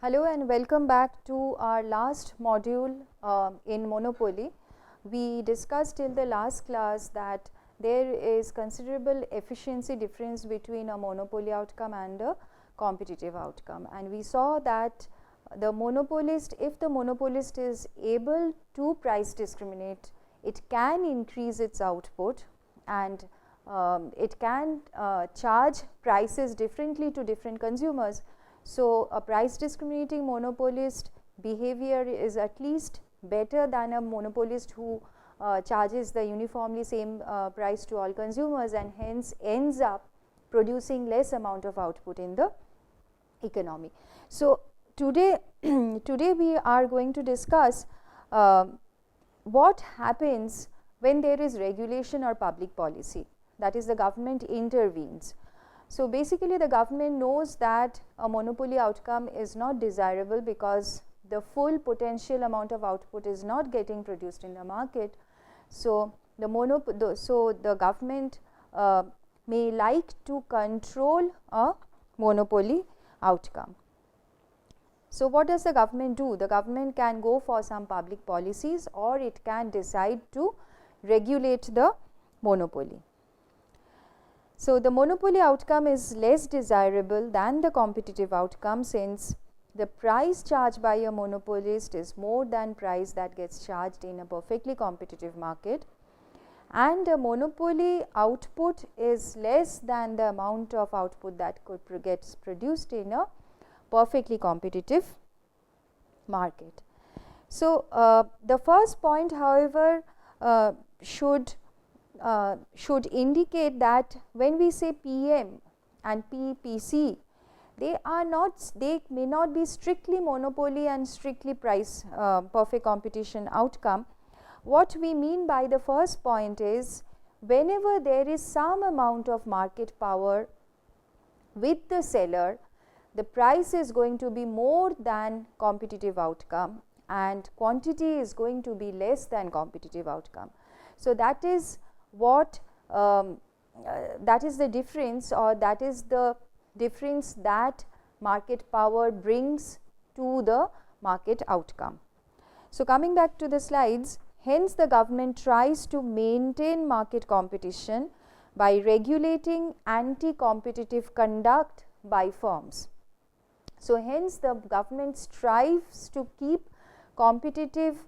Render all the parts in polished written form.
Hello and welcome back to our last module in Monopoly. We discussed till the last class that there is considerable efficiency difference between a monopoly outcome and a competitive outcome, and we saw that the monopolist, if the monopolist is able to price discriminate, it can increase its output and it can charge prices differently to different consumers. So, a price discriminating monopolist behavior is at least better than a monopolist who charges the uniformly same price to all consumers and hence ends up producing less amount of output in the economy. So, today we are going to discuss what happens when there is regulation or public policy, that is the government intervenes. So, basically the government knows that a monopoly outcome is not desirable because the full potential amount of output is not getting produced in the market. So, the government may like to control a monopoly outcome. So, what does the government do? The government can go for some public policies or it can decide to regulate the monopoly. So, the monopoly outcome is less desirable than the competitive outcome, since the price charged by a monopolist is more than price that gets charged in a perfectly competitive market, and a monopoly output is less than the amount of output that gets produced in a perfectly competitive market. So, the first point, however, should indicate that when we say PM and PPC, they may not be strictly monopoly and strictly price perfect competition outcome. What we mean by the first point is, whenever there is some amount of market power with the seller, the price is going to be more than competitive outcome and quantity is going to be less than competitive outcome. So, that is what that is the difference, or that is the difference that market power brings to the market outcome. So, coming back to the slides, hence the government tries to maintain market competition by regulating anti-competitive conduct by firms. So, hence the government strives to keep competitive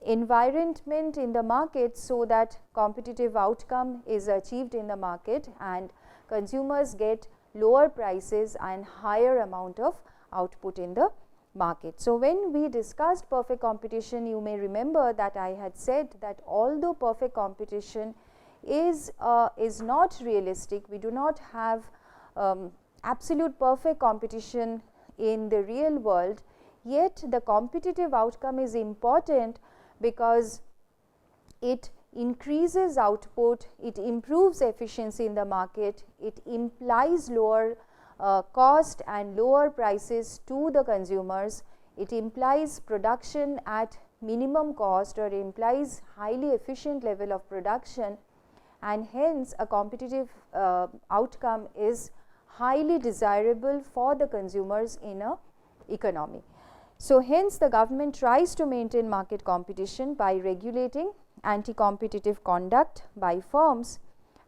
environment in the market so that competitive outcome is achieved in the market and consumers get lower prices and higher amount of output in the market. So, when we discussed perfect competition, you may remember that I had said that although perfect competition is not realistic, we do not have absolute perfect competition in the real world, yet the competitive outcome is important because it increases output, it improves efficiency in the market, it implies lower cost and lower prices to the consumers, it implies production at minimum cost or implies highly efficient level of production, and hence a competitive outcome is highly desirable for the consumers in a economy. So, hence the government tries to maintain market competition by regulating anti-competitive conduct by firms,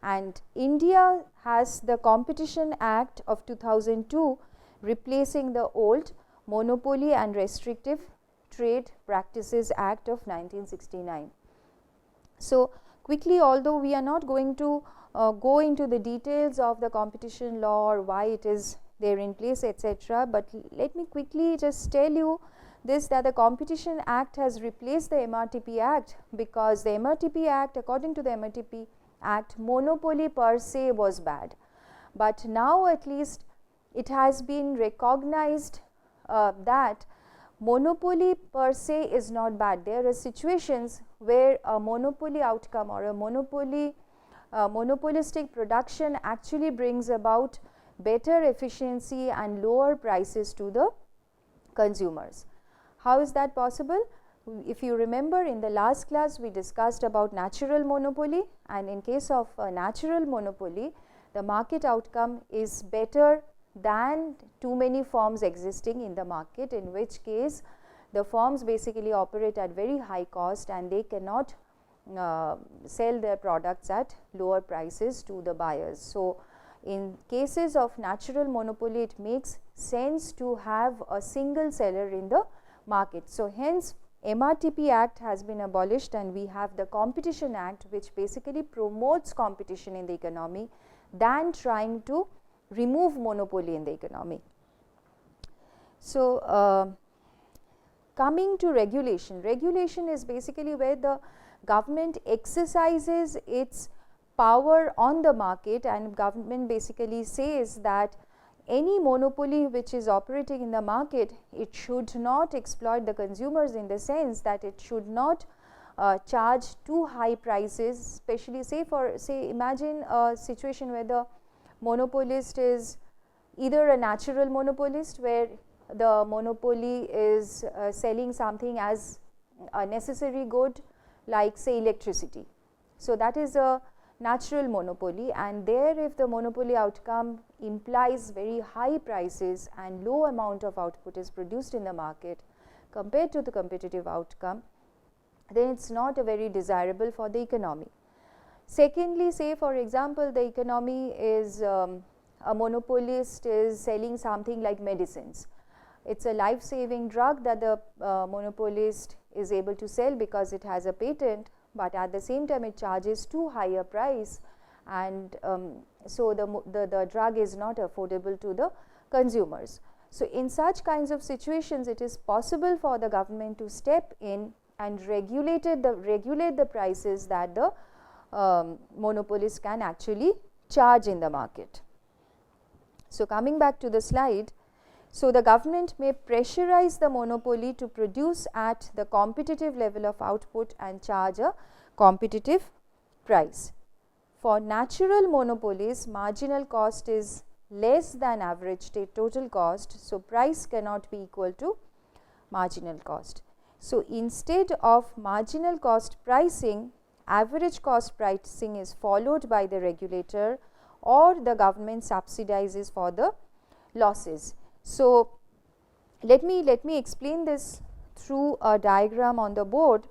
and India has the Competition Act of 2002 replacing the old Monopoly and Restrictive Trade Practices Act of 1969. So, quickly, although we are not going to go into the details of the competition law or why it is there in place, etc., but let me quickly just tell you this, that the Competition Act has replaced the MRTP Act, because the MRTP Act, according to the MRTP Act, monopoly per se was bad, but now at least it has been recognized that monopoly per se is not bad. There are situations where a monopoly outcome or a monopolistic production actually brings about better efficiency and lower prices to the consumers. How is that possible? If you remember, in the last class we discussed about natural monopoly, and in case of a natural monopoly, the market outcome is better than too many firms existing in the market, in which case the firms basically operate at very high cost and they cannot sell their products at lower prices to the buyers. So, in cases of natural monopoly, it makes sense to have a single seller in the market. So, hence MRTP Act has been abolished and we have the Competition Act, which basically promotes competition in the economy than trying to remove monopoly in the economy. So, coming to regulation, regulation is basically where the government exercises its power on the market, and government basically says that any monopoly which is operating in the market, it should not exploit the consumers, in the sense that it should not charge too high prices, especially say imagine a situation where the monopolist is either a natural monopolist, where the monopoly is selling something as a necessary good, like say electricity. So, that is a natural monopoly, and there if the monopoly outcome implies very high prices and low amount of output is produced in the market compared to the competitive outcome, then it is not a very desirable for the economy. Secondly, say for example, the economy is a monopolist is selling something like medicines. It is a life saving drug that the monopolist is able to sell because it has a patent, but at the same time it charges too high a price, and so the drug is not affordable to the consumers. So, in such kinds of situations, it is possible for the government to step in and regulate the prices that the monopolist can actually charge in the market. So, coming back to the slide, so the government may pressurize the monopoly to produce at the competitive level of output and charge a competitive price. For natural monopolies, marginal cost is less than average total cost. So, price cannot be equal to marginal cost. So, instead of marginal cost pricing, average cost pricing is followed by the regulator, or the government subsidizes for the losses. So, let me explain this through a diagram on the board.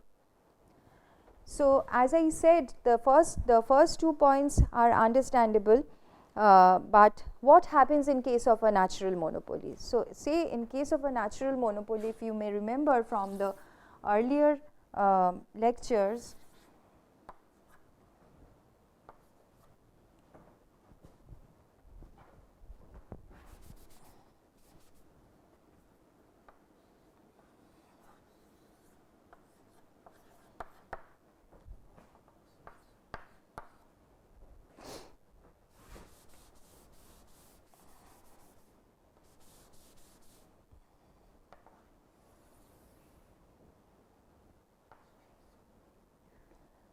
So, as I said, the first 2 points are understandable, but what happens in case of a natural monopoly? So, say in case of a natural monopoly, if you may remember from the earlier lectures,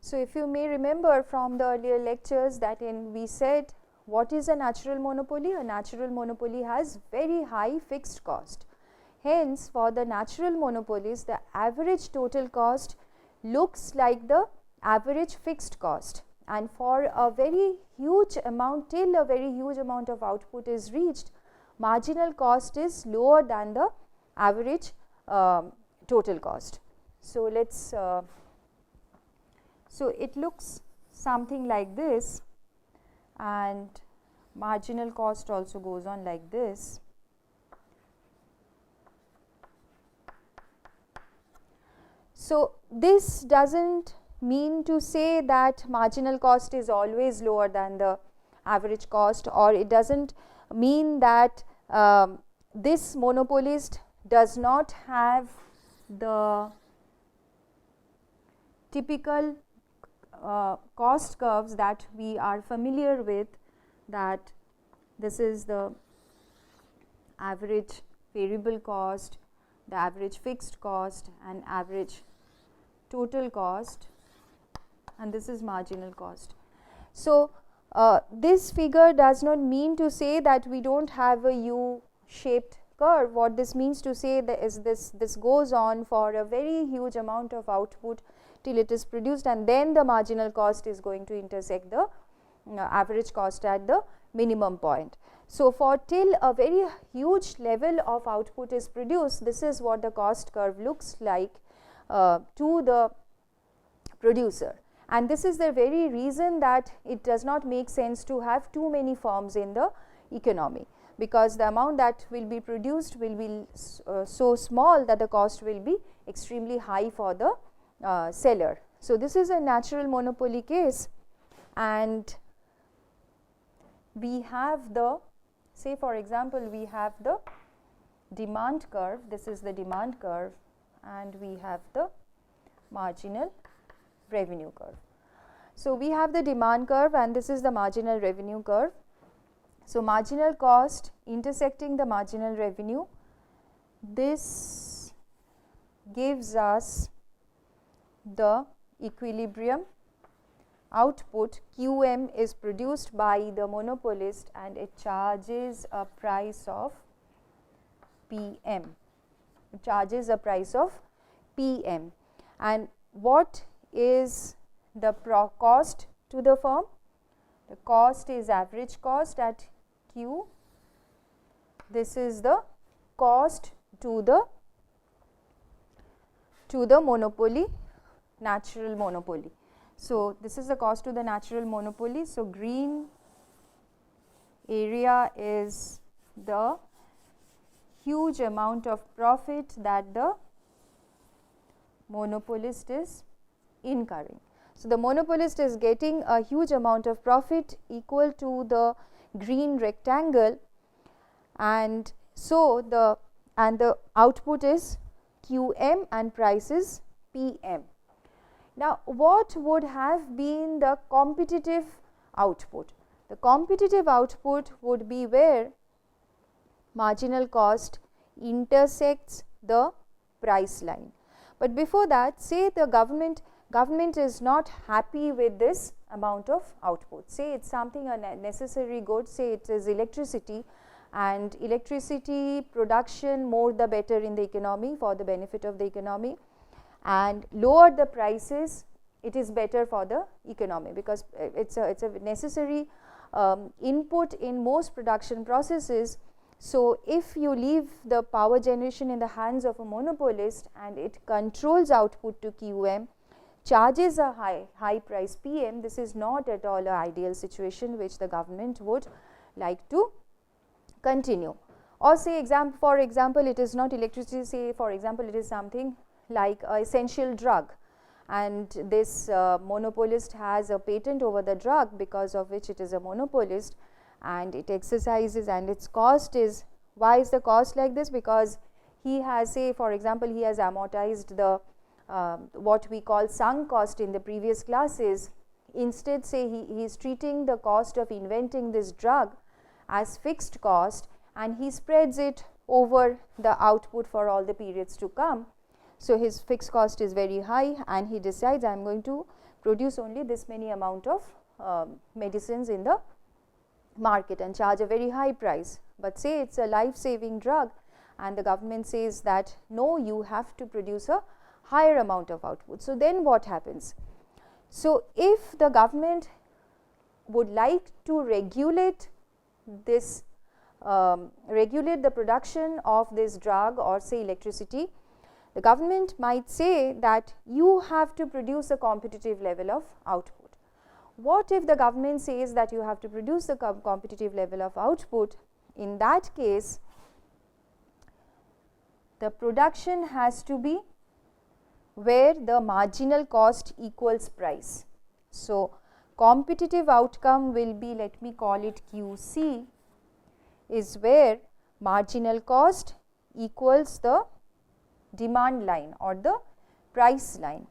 so if you may remember from the earlier lectures that we said what is a natural monopoly? A natural monopoly has very high fixed cost. Hence, for the natural monopolies, the average total cost looks like the average fixed cost, and for a very huge amount, till a very huge amount of output is reached, marginal cost is lower than the average total cost. So, let us so it looks something like this, and marginal cost also goes on like this. So, this does not mean to say that marginal cost is always lower than the average cost, or it does not mean that this monopolist does not have the typical cost curves that we are familiar with, that this is the average variable cost, the average fixed cost, and average total cost, and this is marginal cost. So, this figure does not mean to say that we do not have a U-shaped curve. What this means to say that is this goes on for a very huge amount of output till it is produced, and then the marginal cost is going to intersect the average cost at the minimum point. So, for till a very huge level of output is produced, this is what the cost curve looks like to the producer, and this is the very reason that it does not make sense to have too many firms in the economy, because the amount that will be produced will be so small that the cost will be extremely high for the seller. So, this is a natural monopoly case, and we have the, say for example, we have the demand curve, this is the demand curve, and we have the marginal revenue curve. So, we have the demand curve and this is the marginal revenue curve. So, marginal cost intersecting the marginal revenue, this gives us the equilibrium output. QM is produced by the monopolist and it charges a price of PM, it charges a price of PM. And what is the cost to the firm? The cost is average cost at Q, this is the cost to the monopoly, natural monopoly. So, this is the cost to the natural monopoly. So, green area is the huge amount of profit that the monopolist is incurring. So, the monopolist is getting a huge amount of profit equal to the green rectangle, and so the output is QM and price is PM. Now, what would have been the competitive output? The competitive output would be where marginal cost intersects the price line. But before that, say the government is not happy with this amount of output, say it is something a necessary good, say it is electricity, and electricity production more the better in the economy for the benefit of the economy, and lower the prices, it is better for the economy, because it is a necessary input in most production processes. So, if you leave the power generation in the hands of a monopolist and it controls output to QM, charges a high price PM, this is not at all an ideal situation which the government would like to continue. Or say for example, it is not electricity, say for example, it is something like an essential drug, and this monopolist has a patent over the drug, because of which it is a monopolist and it exercises, and its cost is, why is the cost like this? Because he has, say for example, he has amortized the what we call sunk cost in the previous classes. Instead, say he is treating the cost of inventing this drug as fixed cost, and he spreads it over the output for all the periods to come. So, his fixed cost is very high and he decides, I am going to produce only this many amount of medicines in the market and charge a very high price. But say it is a life saving drug and the government says that no, you have to produce a higher amount of output. So, then what happens? So, if the government would like to regulate this, regulate the production of this drug or say electricity, the government might say that you have to produce a competitive level of output. What if the government says that you have to produce the competitive level of output? In that case, the production has to be where the marginal cost equals price. So, competitive outcome will be, let me call it QC, is where marginal cost equals the demand line or the price line.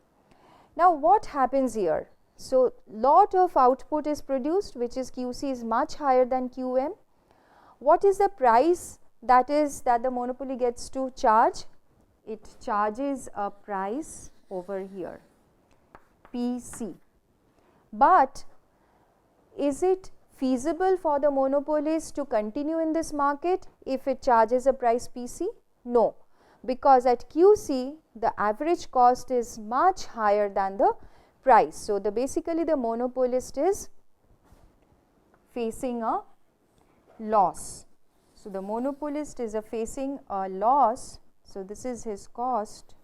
Now, what happens here? So, lot of output is produced, which is QC is much higher than QM. What is the price that the monopoly gets to charge? It charges a price over here, PC. But is it feasible for the monopolist to continue in this market if it charges a price PC? No, because at QC the average cost is much higher than the price. So, basically the monopolist is facing a loss. So, the monopolist is facing a loss. So, this is his cost.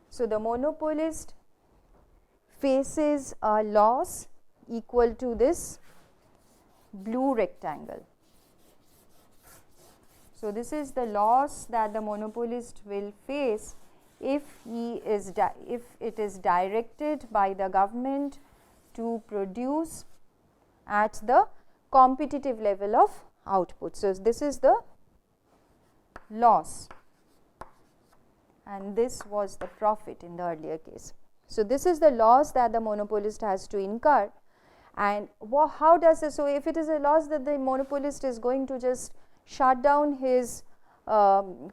So, the monopolist faces a loss equal to this blue rectangle. So, this is the loss that the monopolist will face if it is directed by the government to produce at the competitive level of output. So, this is the loss and this was the profit in the earlier case. So, this is the loss that the monopolist has to incur, and how does this? So, if it is a loss that the monopolist is going to just shut down his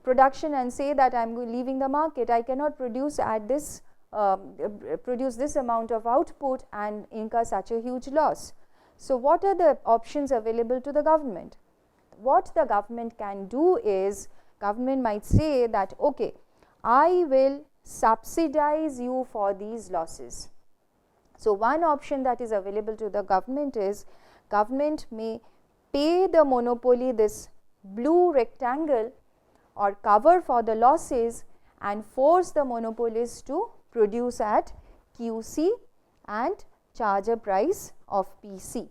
production and say that I am leaving the market, I cannot produce at this produce this amount of output and incur such a huge loss. So, what are the options available to the government? What the government can do is, government might say that okay, I will subsidize you for these losses. So, one option that is available to the government is, government may pay the monopoly this blue rectangle or cover for the losses and force the monopolist to produce at QC and charge a price of PC.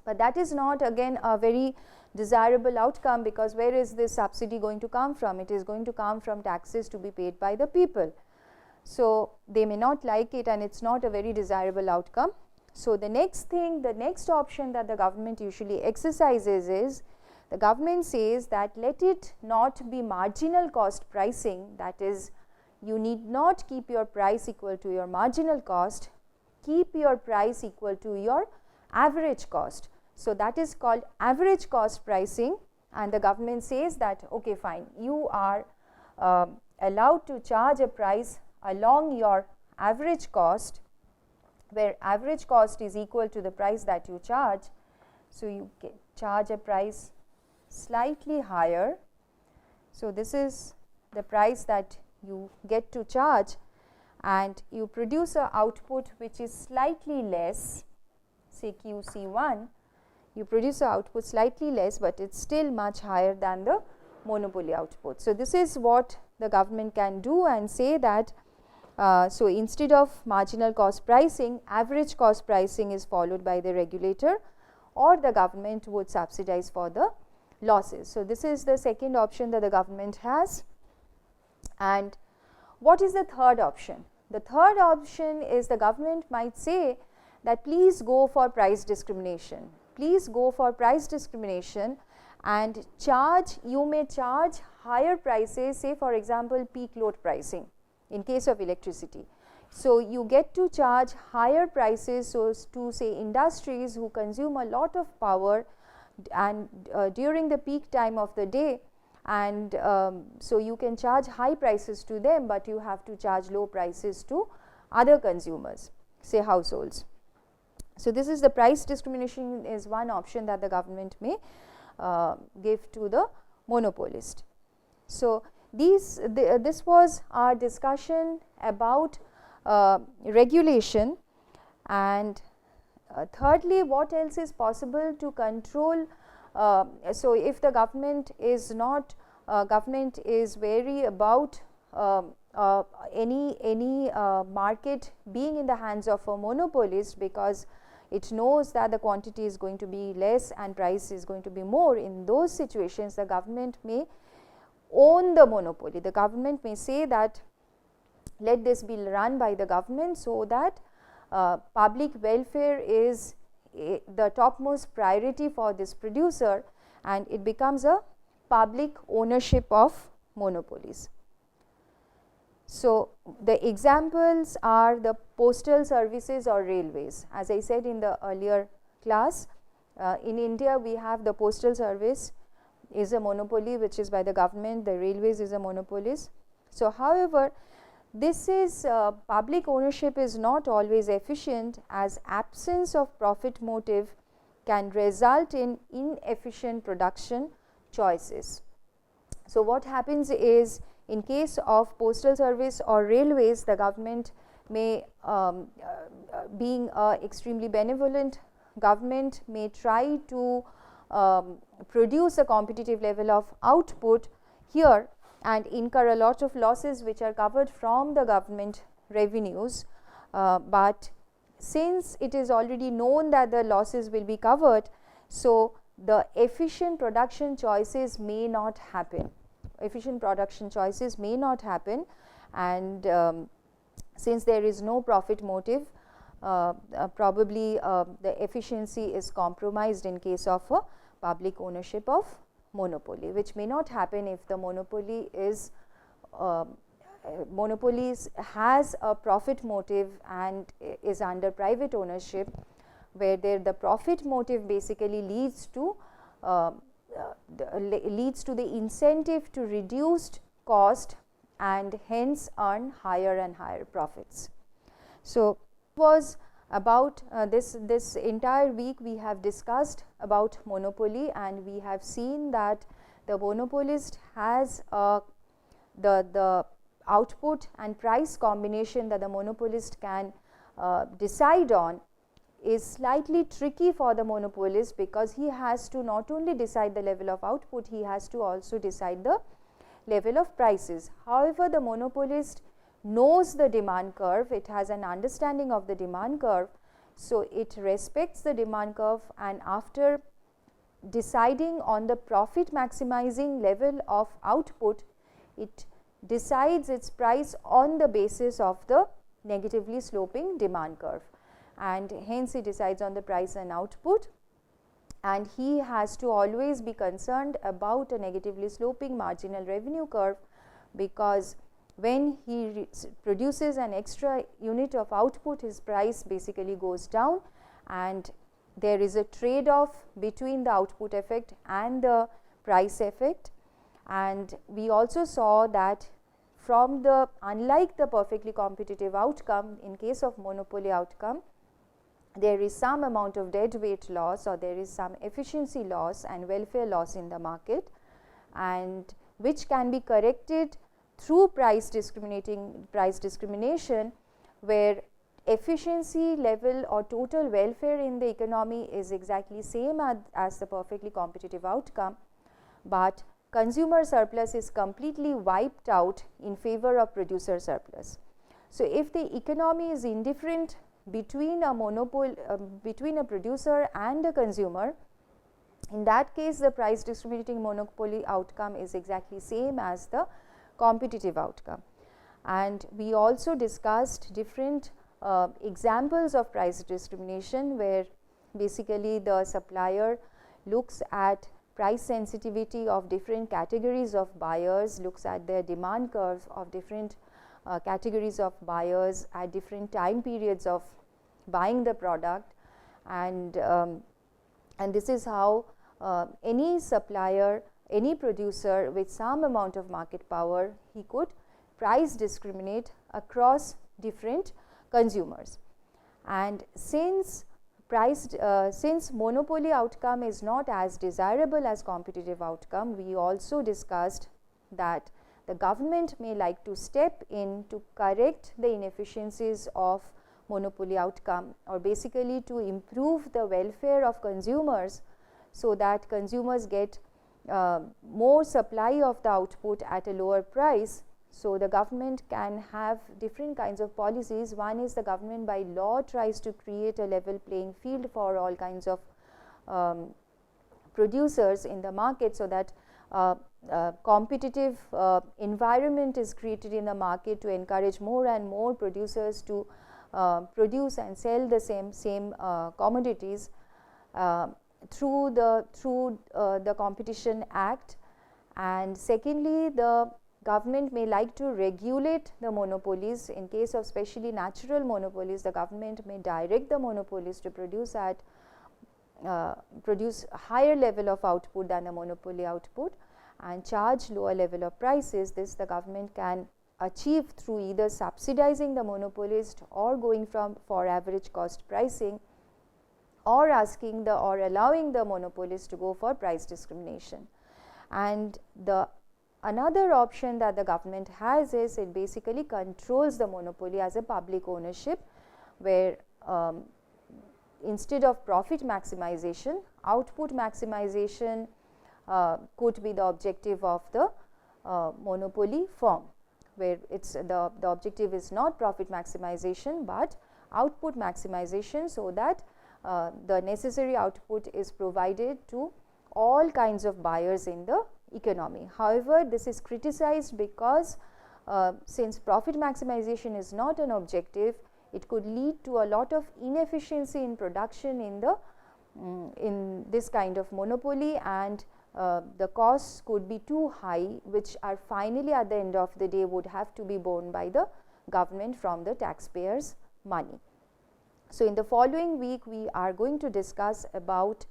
But that is not again a very desirable outcome, because where is this subsidy going to come from? It is going to come from taxes to be paid by the people. So, they may not like it and it is not a very desirable outcome. So, the next option that the government usually exercises is, the government says that let it not be marginal cost pricing, that is, you need not keep your price equal to your marginal cost, keep your price equal to your average cost. So, that is called average cost pricing, and the government says that okay fine, you are allowed to charge a price along your average cost, where average cost is equal to the price that you charge. So, you charge a price slightly higher. So, this is the price that you get to charge, and you produce a output which is slightly less, say QC1, you produce a output slightly less, but it is still much higher than the monopoly output. So, this is what the government can do and say that so instead of marginal cost pricing, average cost pricing is followed by the regulator, or the government would subsidize for the losses. So, this is the second option that the government has. And what is the third option? The third option is, the government might say that please go for price discrimination. Please go for price discrimination and you may charge higher prices, say for example peak load pricing in case of electricity. So, you get to charge higher prices so to say industries who consume a lot of power and during the peak time of the day, and so you can charge high prices to them, but you have to charge low prices to other consumers, say households. So, this is the price discrimination is one option that the government may give to the monopolist. So, this was our discussion about regulation, and thirdly, what else is possible to control. So, if the government is not government is wary about any market being in the hands of a monopolist, because it knows that the quantity is going to be less and price is going to be more. In those situations, the government may own the monopoly. The government may say that let this be run by the government, so that public welfare is the topmost priority for this producer, and it becomes a public ownership of monopolies. So, the examples are the postal services or railways. As I said in the earlier class, in India we have the postal service is a monopoly which is by the government, the railways is a monopolist. So, however, this is public ownership is not always efficient, as absence of profit motive can result in inefficient production choices. So, what happens is, in case of postal service or railways, the government may being a extremely benevolent government may try to produce a competitive level of output here and incur a lot of losses which are covered from the government revenues, but since it is already known that the losses will be covered, so the efficient production choices may not happen. Efficient production choices may not happen, and since there is no profit motive, probably the efficiency is compromised in case of a public ownership of monopoly, which may not happen if the monopoly is monopolies has a profit motive and is under private ownership, where there the profit motive basically leads to the incentive to reduced cost and hence earn higher and higher profits. So, was about this entire week we have discussed about monopoly, and we have seen that the monopolist has the output and price combination that the monopolist can decide on is slightly tricky for the monopolist, because he has to not only decide the level of output, he has to also decide the level of prices. However, the monopolist knows the demand curve, it has an understanding of the demand curve, so it respects the demand curve, and after deciding on the profit maximizing level of output, it decides its price on the basis of the negatively sloping demand curve, and hence he decides on the price and output, and he has to always be concerned about a negatively sloping marginal revenue curve, because when he produces an extra unit of output, his price basically goes down, and there is a trade off between the output effect and the price effect. And we also saw that from the unlike the perfectly competitive outcome, in case of monopoly outcome, there is some amount of dead weight loss, or there is some efficiency loss and welfare loss in the market, and which can be corrected through price discrimination, where efficiency level or total welfare in the economy is exactly same as the perfectly competitive outcome, but consumer surplus is completely wiped out in favor of producer surplus. So, if the economy is indifferent between a between a producer and a consumer, in that case the price discriminating monopoly outcome is exactly same as the competitive outcome. And we also discussed different examples of price discrimination, where basically the supplier looks at price sensitivity of different categories of buyers, looks at their demand curve of different categories of buyers at different time periods of buying the product, and this is how any supplier, any producer with some amount of market power, he could price discriminate across different consumers. And since monopoly outcome is not as desirable as competitive outcome, we also discussed that the government may like to step in to correct the inefficiencies of monopoly outcome, or basically to improve the welfare of consumers, so that consumers get more supply of the output at a lower price. So, the government can have different kinds of policies. One is the government by law tries to create a level playing field for all kinds of producers in the market, so that competitive environment is created in the market to encourage more and more producers to produce and sell the same commodities through the Competition Act. And secondly, the government may like to regulate the monopolies. In case of especially natural monopolies, the government may direct the monopolies to produce higher level of output than the monopoly output and charge lower level of prices. This the government can achieve through either subsidizing the monopolist, or going for average cost pricing, or allowing the monopolist to go for price discrimination. And the another option that the government has is it basically controls the monopoly as a public ownership, where instead of profit maximization, output maximization could be the objective of the monopoly firm, where it's the objective is not profit maximization, but output maximization, so that the necessary output is provided to all kinds of buyers in the economy. However, this is criticized because since profit maximization is not an objective, it could lead to a lot of inefficiency in production in the in this kind of monopoly, and the costs could be too high, which are finally at the end of the day would have to be borne by the government from the taxpayers' money. So, in the following week we are going to discuss about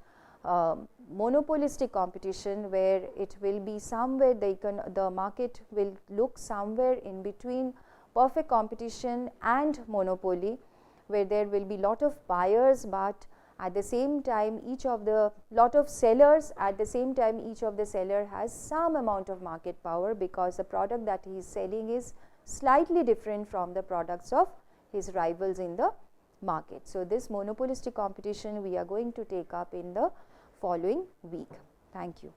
monopolistic competition, where it will be somewhere the market will look somewhere in between perfect competition and monopoly, where there will be lot of buyers, but at the same time each of the lot of sellers, at the same time each of the seller has some amount of market power, because the product that he is selling is slightly different from the products of his rivals in the market. So, this monopolistic competition we are going to take up in the following week. Thank you.